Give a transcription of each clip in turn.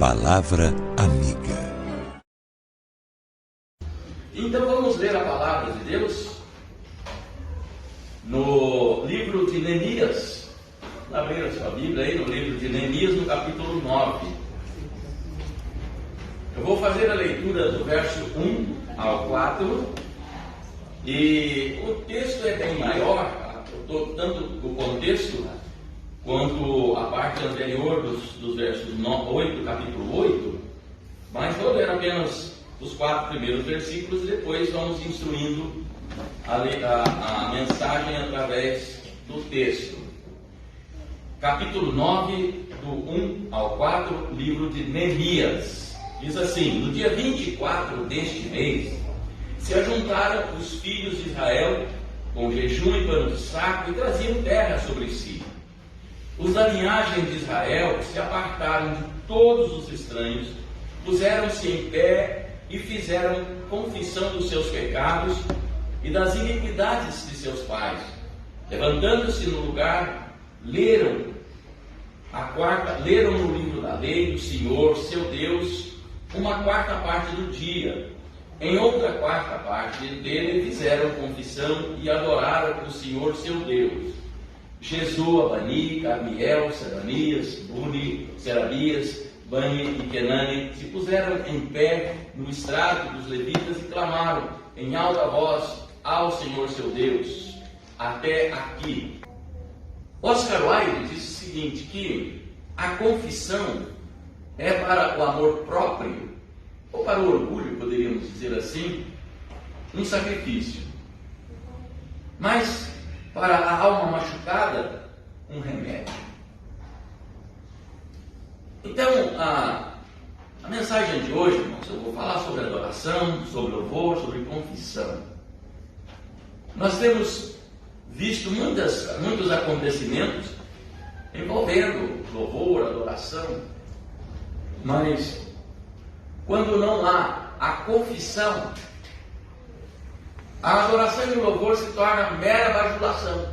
Palavra Amiga. Então vamos ler a palavra de Deus no livro de Neemias. Abrir a sua Bíblia aí no livro de Neemias, no capítulo 9. Eu vou fazer a leitura do verso 1 ao 4. E o texto é bem maior, tanto o contexto quanto a parte anterior dos versos 8, capítulo 8, mas vou ler apenas os 4 primeiros versículos e depois vamos instruindo a mensagem através do texto. Capítulo 9, do 1 ao 4, livro de Neemias. Diz assim: no dia 24 deste mês, se ajuntaram os filhos de Israel com jejum e pano de saco e traziam terra sobre si. Os da linhagem de Israel se apartaram de todos os estranhos, puseram-se em pé e fizeram confissão dos seus pecados e das iniquidades de seus pais. Levantando-se no lugar, leram no livro da lei do Senhor, seu Deus, uma quarta parte do dia. Em outra quarta parte dele fizeram confissão e adoraram o Senhor, seu Deus. Jesua, Bani, Carmiel, Seranias, Buni, Serabias, Bani e Kenani se puseram em pé no estrado dos levitas e clamaram em alta voz ao Senhor, seu Deus. Até aqui. Oscar Wilde disse o seguinte, que a confissão é para o amor próprio, ou para o orgulho, poderíamos dizer assim, um sacrifício. Mas para a alma machucada, um remédio. Então, a mensagem de hoje, irmãos, eu vou falar sobre adoração, sobre louvor, sobre confissão. Nós temos visto muitos acontecimentos envolvendo louvor, adoração, mas quando não há a confissão, a adoração e o louvor se torna mera bajulação.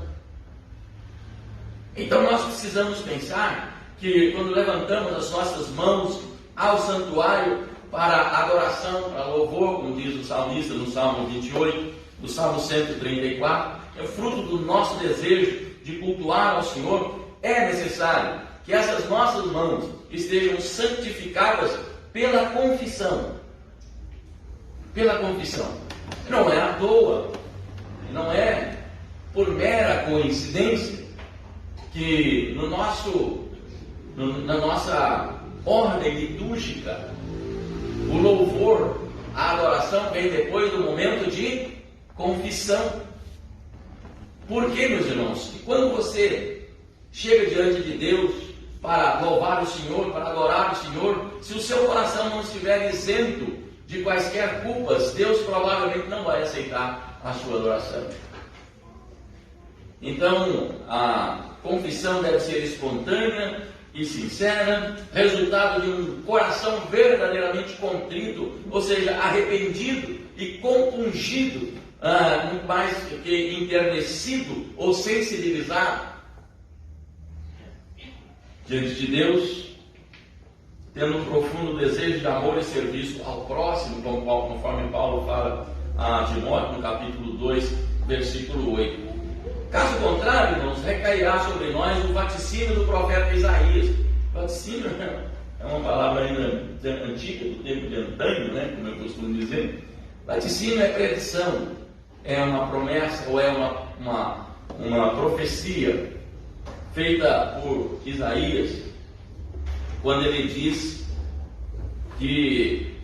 Então nós precisamos pensar que quando levantamos as nossas mãos ao santuário para adoração, para louvor, como diz o salmista no Salmo 28, no Salmo 134, é fruto do nosso desejo de cultuar ao Senhor, é necessário que essas nossas mãos estejam santificadas pela confissão. Pela confissão. Não é à toa, não é por mera coincidência que na nossa ordem litúrgica, o louvor, a adoração vem depois do momento de confissão. Por quê, meus irmãos? Que quando você chega diante de Deus para louvar o Senhor, para adorar o Senhor, se o seu coração não estiver isento de quaisquer culpas, Deus provavelmente não vai aceitar a sua adoração. Então, a confissão deve ser espontânea e sincera, resultado de um coração verdadeiramente contrito, ou seja, arrependido e compungido, mais que enternecido ou sensibilizado diante de Deus, tendo um profundo desejo de amor e serviço ao próximo, conforme Paulo fala a Timóteo no capítulo 2, versículo 8. Caso contrário, irmãos, recairá sobre nós o vaticínio do profeta Isaías. Vaticínio é uma palavra ainda antiga, do tempo de antanho, né, como eu costumo dizer. Vaticínio é predição, é uma promessa ou é uma profecia feita por Isaías, quando ele diz que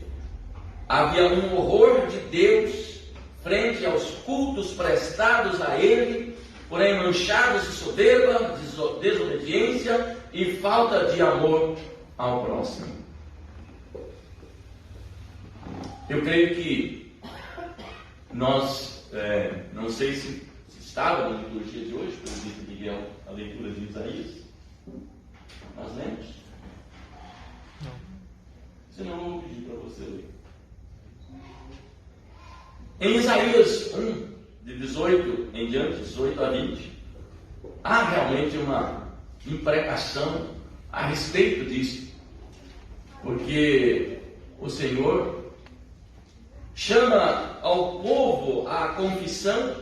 havia um horror de Deus frente aos cultos prestados a ele, porém manchados de soberba, desobediência e falta de amor ao próximo. Eu creio que nós, não sei se estava na liturgia de hoje, pelo dito Miguel, a leitura de Isaías. Nós lemos? Não. Se não, eu vou pedir para você ler. Em Isaías 1, de 18 em diante, 18 a 20, há realmente uma imprecação a respeito disso. porque o Senhor chama ao povo à confissão,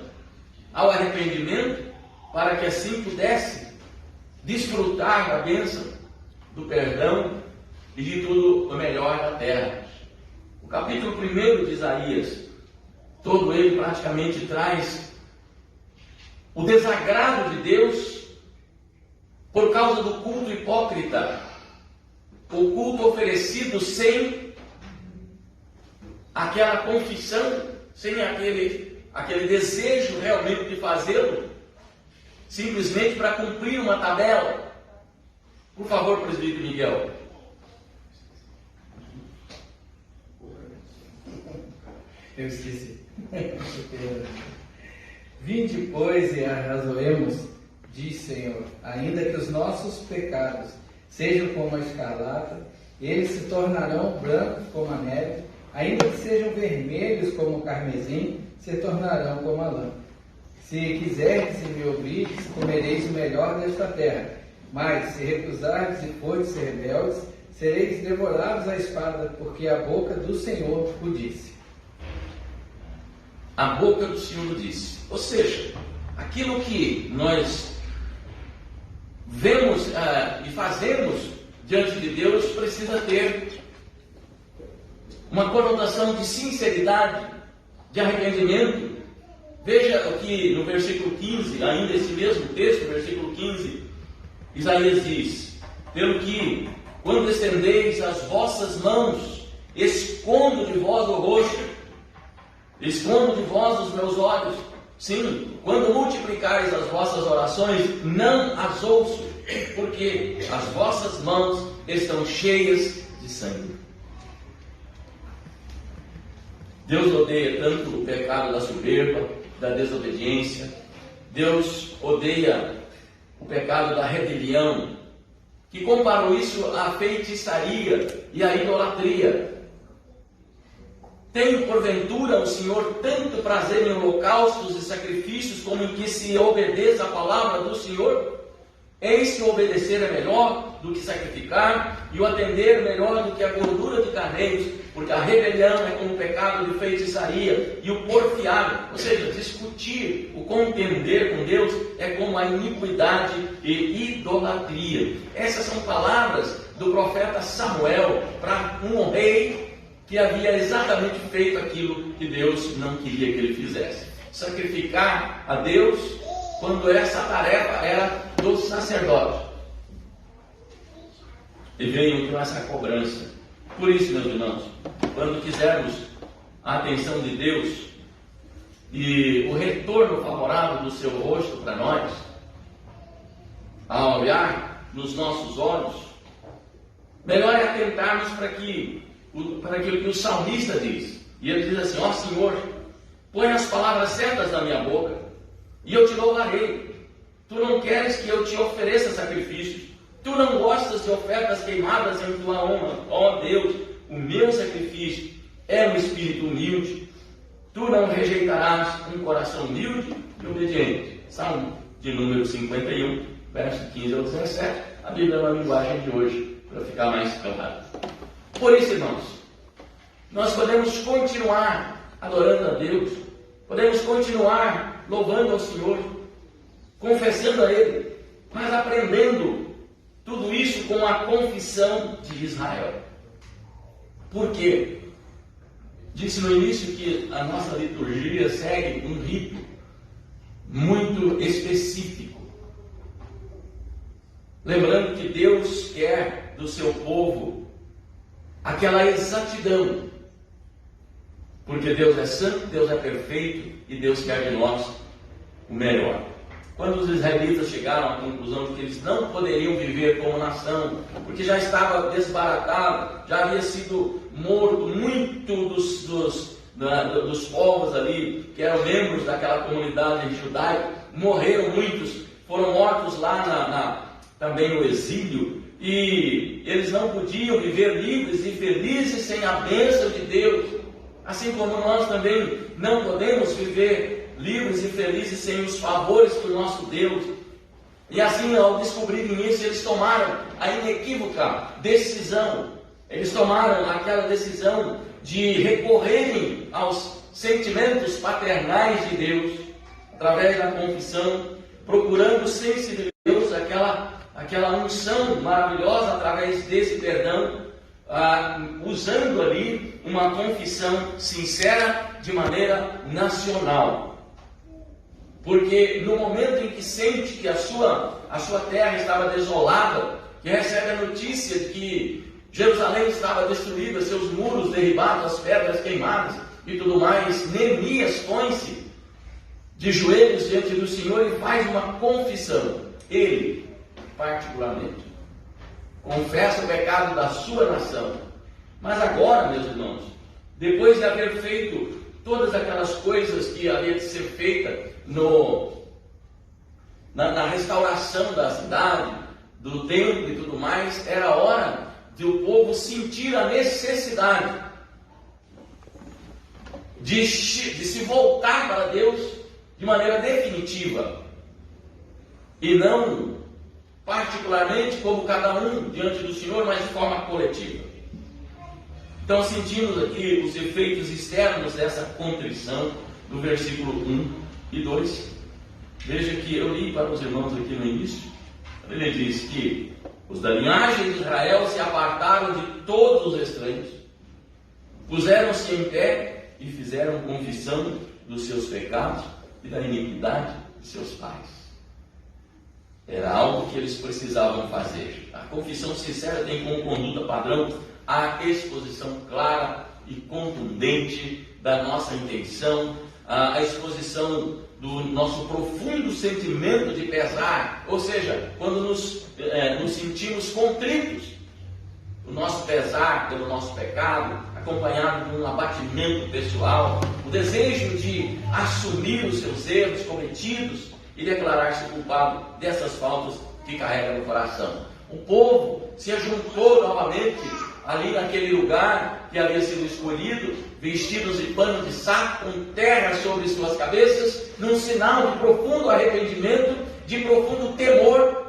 ao arrependimento, para que assim pudesse desfrutar da bênção, do perdão e de tudo o melhor da terra. O capítulo 1 de Isaías, todo ele praticamente traz o desagrado de Deus por causa do culto hipócrita, o culto oferecido sem aquela confissão, sem aquele desejo realmente de fazê-lo, simplesmente para cumprir uma tabela. Por favor, presbítero Miguel. Eu esqueci. Vinde, pois, e arrazoemos, diz Senhor, ainda que os nossos pecados sejam como a escarlata, eles se tornarão brancos como a neve, ainda que sejam vermelhos como o carmesim, se tornarão como a lã. Se quiserdes e me ouvirdes, comereis o melhor desta terra, mas se recusardes e fordes rebeldes, sereis devorados à espada, porque a boca do Senhor o disse. A boca do Senhor disse. Ou seja, aquilo que nós vemos e fazemos diante de Deus precisa ter uma conotação de sinceridade, de arrependimento. Veja o que no versículo 15, ainda esse mesmo texto, versículo 15, Isaías diz: pelo que, quando estendeis as vossas mãos, escondo de vós o rosto, escondo de vós os meus olhos. Sim, quando multiplicais as vossas orações, não as ouço, porque as vossas mãos estão cheias de sangue. Deus odeia tanto o pecado da soberba, da desobediência. Deus odeia o pecado da rebelião, que comparou isso à feitiçaria e à idolatria. Tem, porventura, o Senhor tanto prazer em holocaustos e sacrifícios, como em que se obedeça a palavra do Senhor? Eis que o obedecer é melhor do que sacrificar, e o atender melhor do que a gordura de carneiros, porque a rebelião é como o pecado de feitiçaria, e o porfiar, ou seja, discutir, o contender com Deus, é como a iniquidade e idolatria. Essas são palavras do profeta Samuel para um rei que havia exatamente feito aquilo que Deus não queria que ele fizesse: sacrificar a Deus, quando essa tarefa era do sacerdote. E veio com essa cobrança. Por isso, meus irmãos, quando quisermos a atenção de Deus e o retorno favorável do seu rosto para nós, ao olhar nos nossos olhos, melhor é atentarmos para aquilo que o salmista diz. E ele diz assim: ó Senhor, põe as palavras certas na minha boca, e eu te louvarei. Tu não queres que eu te ofereça sacrifícios, tu não gostas de ofertas queimadas em tua honra. Ó Deus, o meu sacrifício é um espírito humilde. Tu não rejeitarás um coração humilde e obediente. Salmo de número 51, verso 15 ao 17. A Bíblia é uma linguagem de hoje, para ficar mais claro. Por isso, irmãos, nós podemos continuar adorando a Deus, podemos continuar louvando ao Senhor, confessando a Ele, mas aprendendo tudo isso com a confissão de Israel. Por quê? Disse no início que a nossa liturgia segue um rito muito específico. Lembrando que Deus quer do seu povo aquela exatidão, porque Deus é santo, Deus é perfeito e Deus quer de nós o melhor. Quando os israelitas chegaram à conclusão de que eles não poderiam viver como nação, porque já estava desbaratado, já havia sido morto muito dos povos ali, que eram membros daquela comunidade judaica, morreram muitos, foram mortos lá também no exílio, e eles não podiam viver livres e felizes sem a bênção de Deus, assim como nós também não podemos viver livres e felizes sem os favores do nosso Deus. E assim, ao descobrirem isso, eles tomaram a inequívoca decisão Eles tomaram aquela decisão de recorrerem aos sentimentos paternais de Deus, através da confissão, procurando sensibilizar Deus, aquela unção maravilhosa através desse perdão, usando ali uma confissão sincera de maneira nacional. Porque no momento em que sente que a sua terra estava desolada, que recebe a notícia de que Jerusalém estava destruída, seus muros derribados, as pedras queimadas e tudo mais, Neemias põe-se de joelhos diante do Senhor e faz uma confissão. Ele, particularmente, confessa o pecado da sua nação. Mas agora, meus irmãos, depois de haver feito todas aquelas coisas que havia de ser feita na restauração da cidade, do templo e tudo mais, era hora de o povo sentir a necessidade de se voltar para Deus de maneira definitiva, e não particularmente como cada um diante do Senhor, mas de forma coletiva. Então sentimos aqui os efeitos externos dessa contrição do versículo 1 e 2. Veja que eu li para os irmãos aqui no início. Ele diz que os da linhagem de Israel se apartaram de todos os estranhos, puseram-se em pé e fizeram confissão dos seus pecados e da iniquidade de seus pais. Era algo que eles precisavam fazer. A confissão sincera tem como conduta padrão a exposição clara e contundente da nossa intenção, a exposição do nosso profundo sentimento de pesar, ou seja, quando nos sentimos contritos, o nosso pesar pelo nosso pecado, acompanhado de um abatimento pessoal, o desejo de assumir os seus erros cometidos e declarar-se culpado dessas faltas que carrega no coração. O povo se ajuntou novamente ali naquele lugar que havia sido escolhido, vestidos de pano de saco, com terra sobre suas cabeças, num sinal de profundo arrependimento, de profundo temor,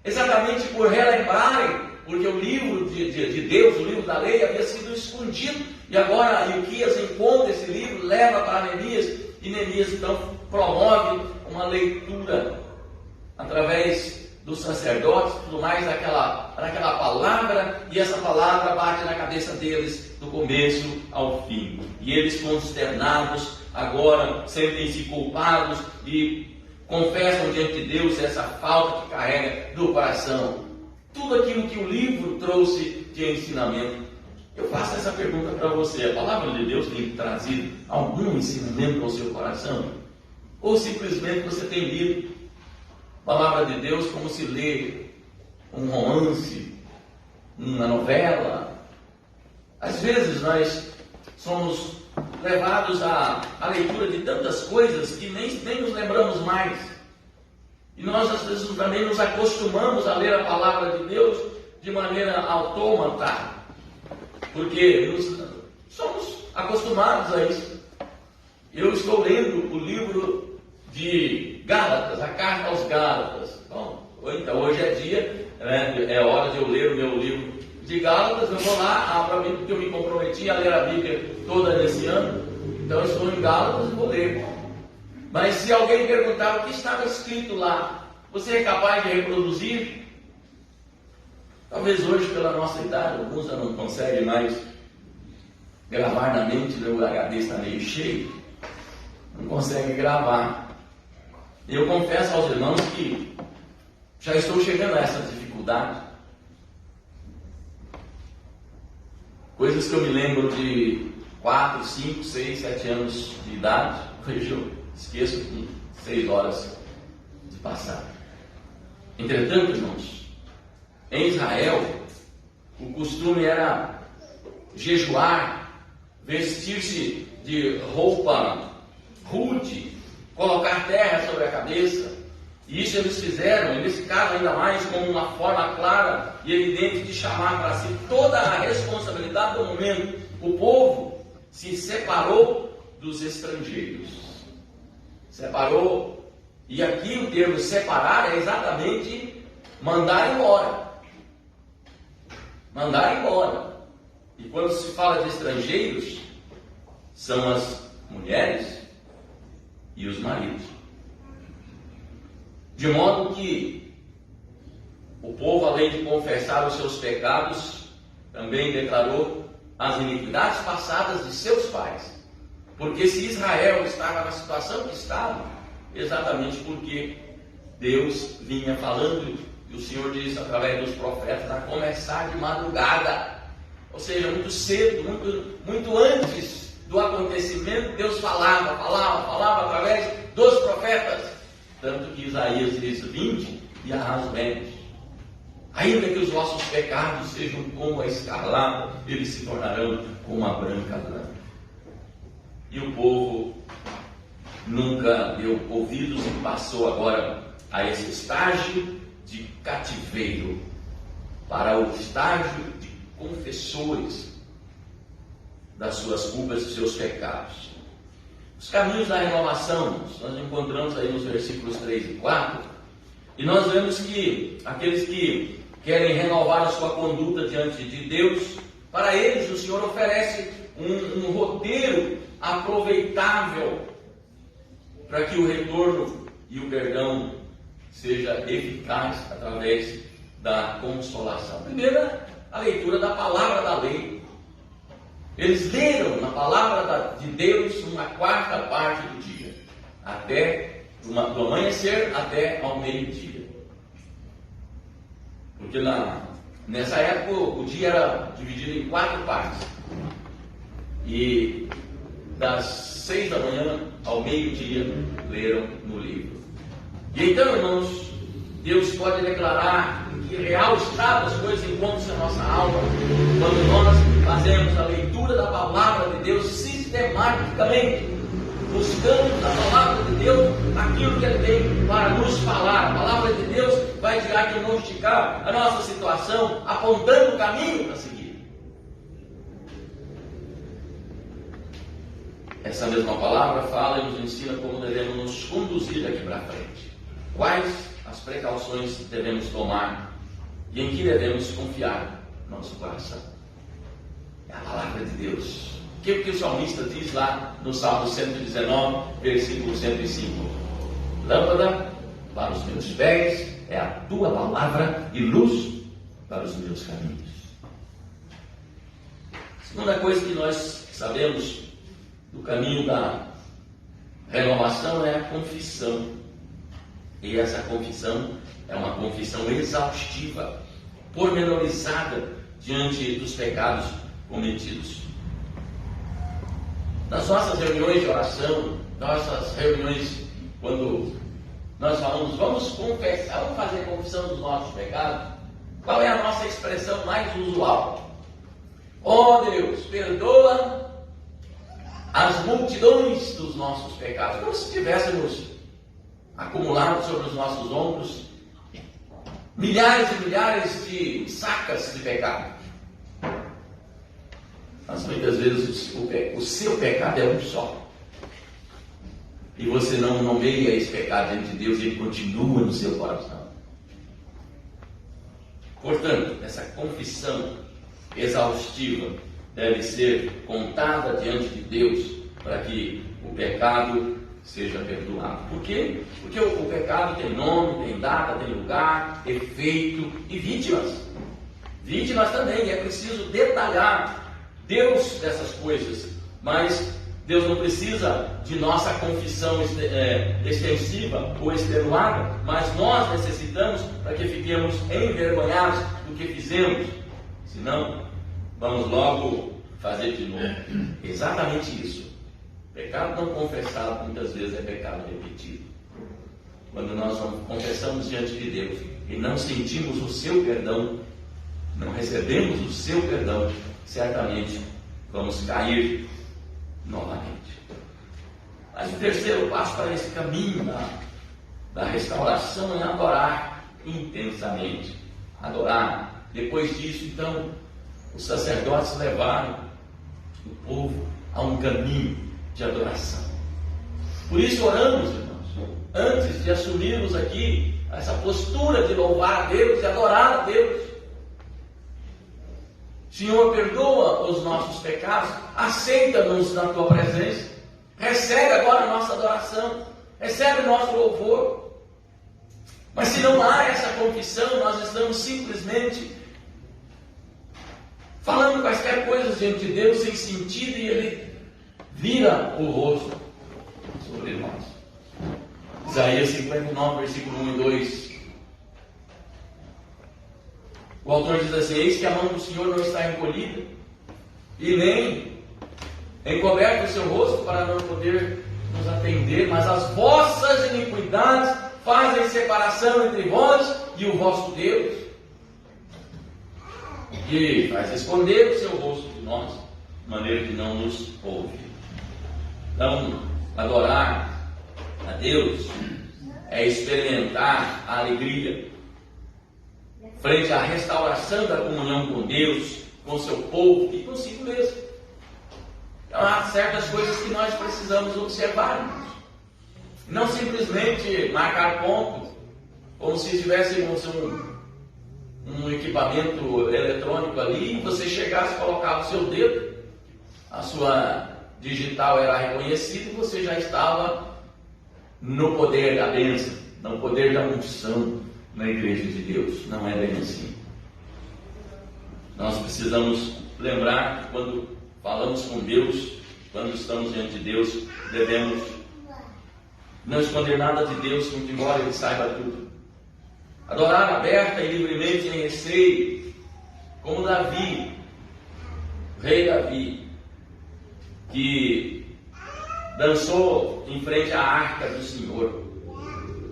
exatamente por relembrarem, porque o livro de Deus, o livro da lei, havia sido escondido, e agora Ilquias encontra esse livro, leva para Neemias, e Neemias então promove uma leitura através dos sacerdotes, tudo mais, naquela palavra, e essa palavra bate na cabeça deles do começo ao fim. E eles, consternados, agora sentem-se culpados e confessam diante de Deus essa falta que carrega no coração. Tudo aquilo que o livro trouxe de ensinamento. Eu faço essa pergunta para você: a palavra de Deus tem trazido algum ensinamento ao seu coração? Ou simplesmente você tem lido a palavra de Deus como se lê um romance, uma novela? Às vezes nós somos levados à leitura de tantas coisas que nem nos lembramos mais. E nós às vezes também nos acostumamos a ler a palavra de Deus de maneira autômata, porque somos acostumados a isso. Eu estou lendo o livro de Gálatas, a carta aos Gálatas. Bom, então hoje é dia, é hora de eu ler o meu livro de Gálatas. Eu vou lá, abro a Bíblia, porque eu me comprometi a ler a Bíblia toda nesse ano. Então eu estou em Gálatas e vou ler. Mas se alguém perguntar o que estava escrito lá, você é capaz de reproduzir? Talvez hoje, pela nossa idade, alguns já não conseguem mais gravar na mente, o HD está meio cheio, não conseguem gravar. Eu confesso aos irmãos que já estou chegando a essa dificuldade. Coisas que eu me lembro de 4, 5, 6, 7 anos de idade, hoje eu esqueço com 6 horas de passar. Entretanto, irmãos, em Israel, o costume era jejuar, vestir-se de roupa rude, colocar terra sobre a cabeça. E isso eles fizeram, e nesse caso ainda mais, como uma forma clara e evidente de chamar para si toda a responsabilidade do momento. O povo se separou dos estrangeiros. Separou. E aqui o termo separar é exatamente mandar embora. mandar embora. E quando se fala de estrangeiros, são as mulheres e os maridos. De modo que o povo, além de confessar os seus pecados, também declarou as iniquidades passadas de seus pais. Porque se Israel estava na situação que estava, exatamente porque Deus vinha falando, e o Senhor diz através dos profetas, a começar de madrugada, ou seja, muito cedo, muito antes do acontecimento, Deus falava através dos profetas, tanto que Isaías diz: vinde e arrasemos, ainda que os vossos pecados sejam como a escarlata, eles se tornarão como a branca lã. E o povo nunca deu ouvidos e passou agora a esse estágio de cativeiro para o estágio de confessores das suas culpas e seus pecados. Os caminhos da renovação, nós encontramos aí nos versículos 3 e 4, e nós vemos que aqueles que querem renovar a sua conduta diante de Deus, para eles o Senhor oferece um roteiro aproveitável para que o retorno e o perdão seja eficaz através da consolação. Primeiro, a leitura da palavra da lei. Eles leram na palavra de Deus uma quarta parte do dia, do amanhecer até ao meio-dia. Porque nessa época o dia era dividido em 4 partes. E das 6 da manhã ao meio-dia leram no livro. E então, irmãos, Deus pode declarar que real estado as coisas encontram-se na nossa alma quando nós fazemos a leitura da palavra de Deus sistematicamente, buscando na palavra de Deus aquilo que Ele tem para nos falar. A palavra de Deus vai diagnosticar a nossa situação, apontando o caminho a seguir. Essa mesma palavra fala e nos ensina como devemos nos conduzir daqui para frente. Quais as precauções que devemos tomar e em que devemos confiar no nosso coração. É a palavra de Deus. O que o salmista diz lá no Salmo 119, versículo 105? Lâmpada para os meus pés é a tua palavra e luz para os meus caminhos. Segunda coisa que nós sabemos do caminho da renovação é a confissão. E essa confissão é uma confissão exaustiva, pormenorizada diante dos pecados cometidos. Nas nossas reuniões de oração, nossas reuniões quando nós falamos, vamos confessar, vamos fazer confissão dos nossos pecados, qual é a nossa expressão mais usual? Ó Deus, perdoa as multidões dos nossos pecados, como se tivéssemos acumulado sobre os nossos ombros milhares e milhares de sacas de pecado. Mas muitas vezes o seu pecado é um só. E você não nomeia esse pecado diante de Deus e ele continua no seu coração. Portanto, essa confissão exaustiva deve ser contada diante de Deus para que o pecado seja perdoado. Por quê? Porque o pecado tem nome, tem data, tem lugar, efeito e vítimas. Vítimas também, é preciso detalhar Deus dessas coisas, mas Deus não precisa de nossa confissão extensiva ou extenuada, mas nós necessitamos para que fiquemos envergonhados do que fizemos, senão vamos logo fazer de novo. Exatamente isso. Pecado não confessado muitas vezes é pecado repetido. Quando nós confessamos diante de Deus e não sentimos o seu perdão, não recebemos o seu perdão, certamente vamos cair novamente. Mas o terceiro passo para esse caminho da restauração é adorar intensamente. Adorar. Depois disso, então, os sacerdotes levaram o povo a um caminho de adoração. Por isso oramos, irmãos, antes de assumirmos aqui essa postura de louvar a Deus e adorar a Deus. Senhor, perdoa os nossos pecados, aceita-nos na tua presença, recebe agora a nossa adoração, recebe o nosso louvor. Mas se não há essa confissão, nós estamos simplesmente falando quaisquer coisas diante de Deus sem sentido, e Ele vira o rosto sobre nós. Isaías 59, versículo 1 e 2. O autor diz assim: eis que a mão do Senhor não está encolhida, e nem encoberto o seu rosto para não poder nos atender, mas as vossas iniquidades fazem separação entre vós e o vosso Deus, e faz esconder o seu rosto de nós, de maneira que não nos ouve. Então, adorar a Deus é experimentar a alegria frente à restauração da comunhão com Deus, com o seu povo e consigo mesmo. Então, há certas coisas que nós precisamos observar. Não simplesmente marcar ponto, como se tivéssemos um equipamento eletrônico ali, e você chegasse, colocava o seu dedo, a sua digital era reconhecida e você já estava no poder da bênção, no poder da unção na igreja de Deus. Não é bem assim. Nós precisamos lembrar que quando falamos com Deus, quando estamos diante de Deus, devemos não esconder nada de Deus, muito embora Ele saiba tudo. Adorar aberta e livremente em receio, como Davi, o rei Davi, que dançou em frente à arca do Senhor.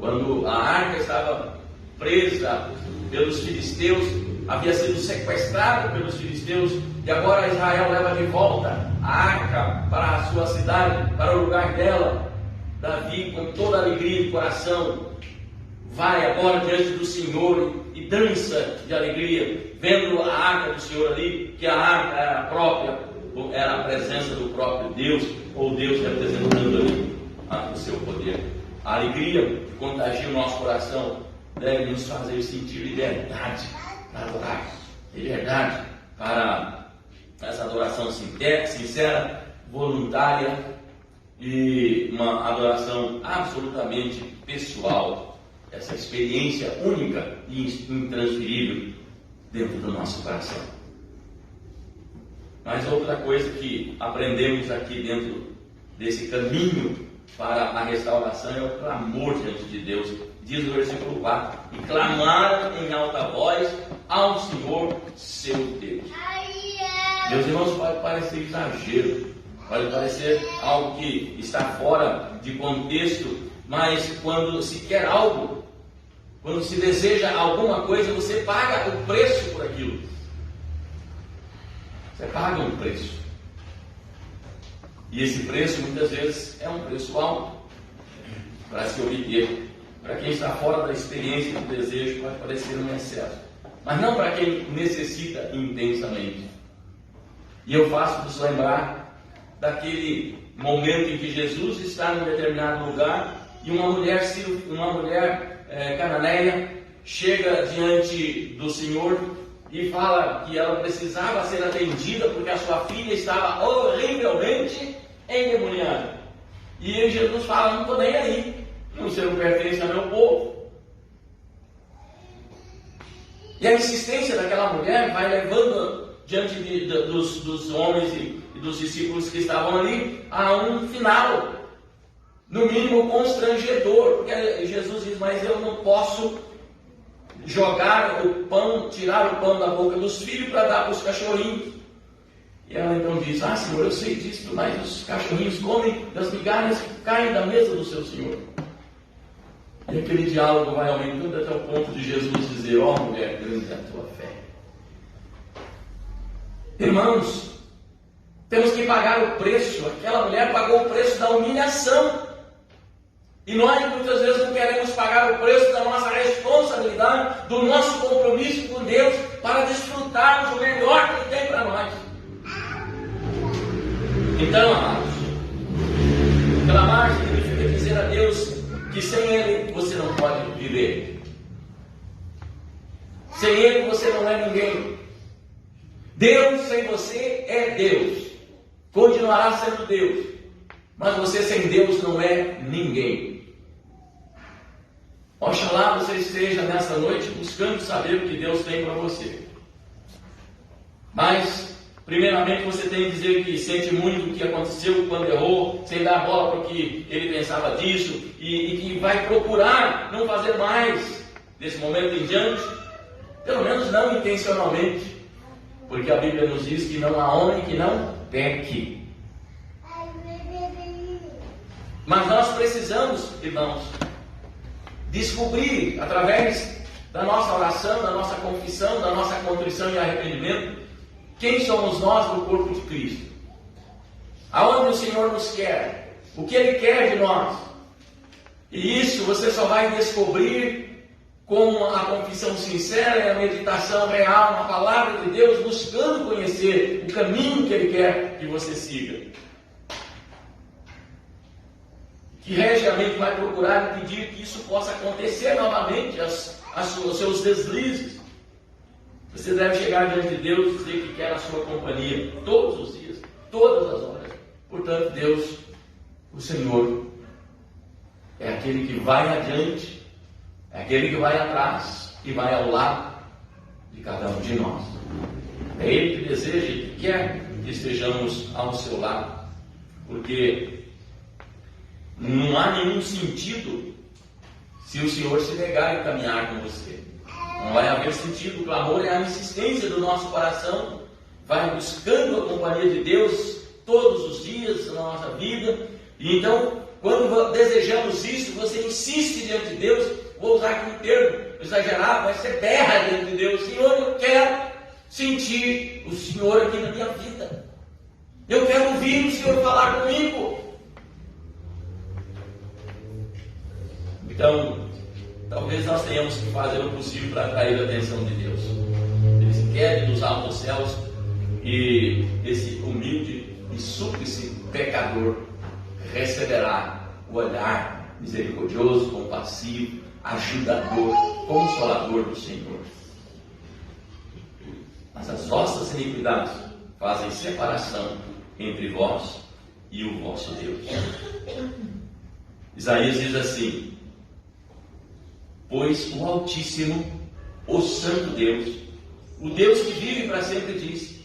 Quando a arca estava presa pelos filisteus, havia sido sequestrada pelos filisteus, e agora Israel leva de volta a arca para a sua cidade, para o lugar dela. Davi, com toda a alegria de coração, vai agora diante do Senhor e dança de alegria, vendo a arca do Senhor ali, que a arca era a própria, era a presença do próprio Deus, ou Deus representando ali o seu poder. A alegria que contagia o nosso coração deve nos fazer sentir liberdade para adorar, liberdade para essa adoração sincera, voluntária, e uma adoração absolutamente pessoal, essa experiência única e intransferível dentro do nosso coração. Mas outra coisa que aprendemos aqui dentro desse caminho para a restauração é o clamor diante de Deus. Diz no versículo 4: e clamaram em alta voz ao Senhor seu Deus. Meus irmãos, pode parecer exagero, pode parecer algo que está fora de contexto, mas quando se quer algo, quando se deseja alguma coisa, você paga o preço por aquilo. Você paga um preço. E esse preço muitas vezes é um preço alto para se obter. Para quem está fora da experiência do desejo, pode parecer um excesso, mas não para quem necessita intensamente. E eu faço-vos lembrar daquele momento em que Jesus está em um determinado lugar e uma mulher cananeia chega diante do Senhor e fala que ela precisava ser atendida porque a sua filha estava horrivelmente endemoniada. E aí Jesus fala: não estou nem aí, você não pertence ao meu povo. E a insistência daquela mulher vai levando diante dos homens e dos discípulos que estavam ali a um final, no mínimo constrangedor, porque Jesus diz: mas eu não posso jogar o pão, tirar o pão da boca dos filhos para dar para os cachorrinhos. E ela então diz: Senhor, eu sei disso, mas os cachorrinhos comem das migalhas que caem da mesa do seu Senhor. E aquele diálogo vai aumentando até o ponto de Jesus dizer: mulher, grande é a tua fé. Irmãos, temos que pagar o preço. Aquela mulher pagou o preço da humilhação. E nós muitas vezes não queremos pagar o preço da nossa responsabilidade, do nosso compromisso com Deus, para desfrutarmos o melhor que Ele tem para nós. Então, amados, clamar significa dizer a Deus que sem Ele você não pode viver. Sem Ele você não é ninguém. Deus sem você é Deus, continuará sendo Deus, mas você sem Deus não é ninguém. Oxalá você esteja nessa noite buscando saber o que Deus tem para você. Mas, primeiramente, você tem que dizer que sente muito o que aconteceu quando errou, sem dar bola para o que ele pensava disso, e que vai procurar não fazer mais desse momento em diante, pelo menos não intencionalmente, porque a Bíblia nos diz que não há homem que não peque. Mas nós precisamos, irmãos, descobrir, através da nossa oração, da nossa confissão, da nossa contrição e arrependimento, quem somos nós no corpo de Cristo. Aonde o Senhor nos quer, o que Ele quer de nós. E isso você só vai descobrir com a confissão sincera e a meditação real na palavra de Deus, buscando conhecer o caminho que Ele quer que você siga. Que regiamente vai procurar impedir que isso possa acontecer novamente, os seus deslizes. Você deve chegar diante de Deus e dizer que quer a sua companhia todos os dias, todas as horas. Portanto, Deus, o Senhor, é aquele que vai adiante, é aquele que vai atrás e vai ao lado de cada um de nós. É Ele que deseja e que quer que estejamos ao seu lado, porque não há nenhum sentido se o Senhor se negar a caminhar com você. Não vai haver sentido. O clamor é a insistência do nosso coração, vai buscando a companhia de Deus todos os dias na nossa vida. E então, quando desejamos isso, você insiste diante de Deus. Vou usar aqui um termo exagerado, mas você berra diante de Deus: Senhor, eu quero sentir o Senhor aqui na minha vida, eu quero ouvir o Senhor falar comigo. Então, talvez nós tenhamos que fazer o possível para atrair a atenção de Deus. Ele quer nos altos céus, e esse humilde e súplice pecador receberá o olhar misericordioso, compassivo, ajudador, consolador do Senhor. Mas as vossas iniquidades fazem separação entre vós e o vosso Deus. Isaías diz assim: pois o Altíssimo, o Santo Deus, o Deus que vive para sempre, diz: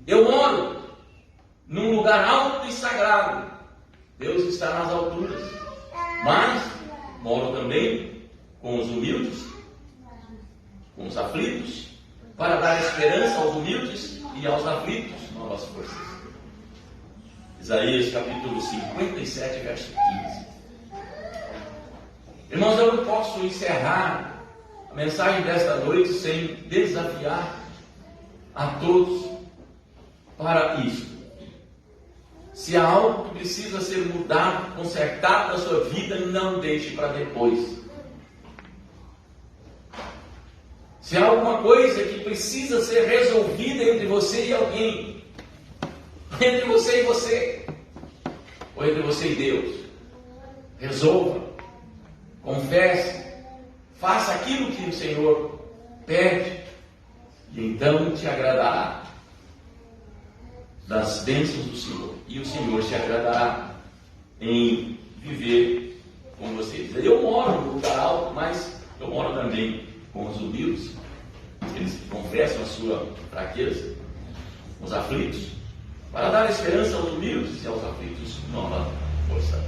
eu moro num lugar alto e sagrado. Deus está nas alturas, mas moro também com os humildes, com os aflitos, para dar esperança aos humildes e aos aflitos novas forças. Isaías capítulo 57, verso 15. Irmãos, eu não posso encerrar a mensagem desta noite sem desafiar a todos para isso. Se há algo que precisa ser mudado, consertado na sua vida, não deixe para depois. Se há alguma coisa que precisa ser resolvida entre você e alguém, entre você e você, ou entre você e Deus, resolva, confesse, faça aquilo que o Senhor pede, e então te agradará das bênçãos do Senhor, e o Senhor se agradará em viver com vocês. Eu moro no lugar alto, mas eu moro também com os humildes, eles confessam a sua fraqueza, os aflitos, para dar esperança aos humildes e aos aflitos nova força.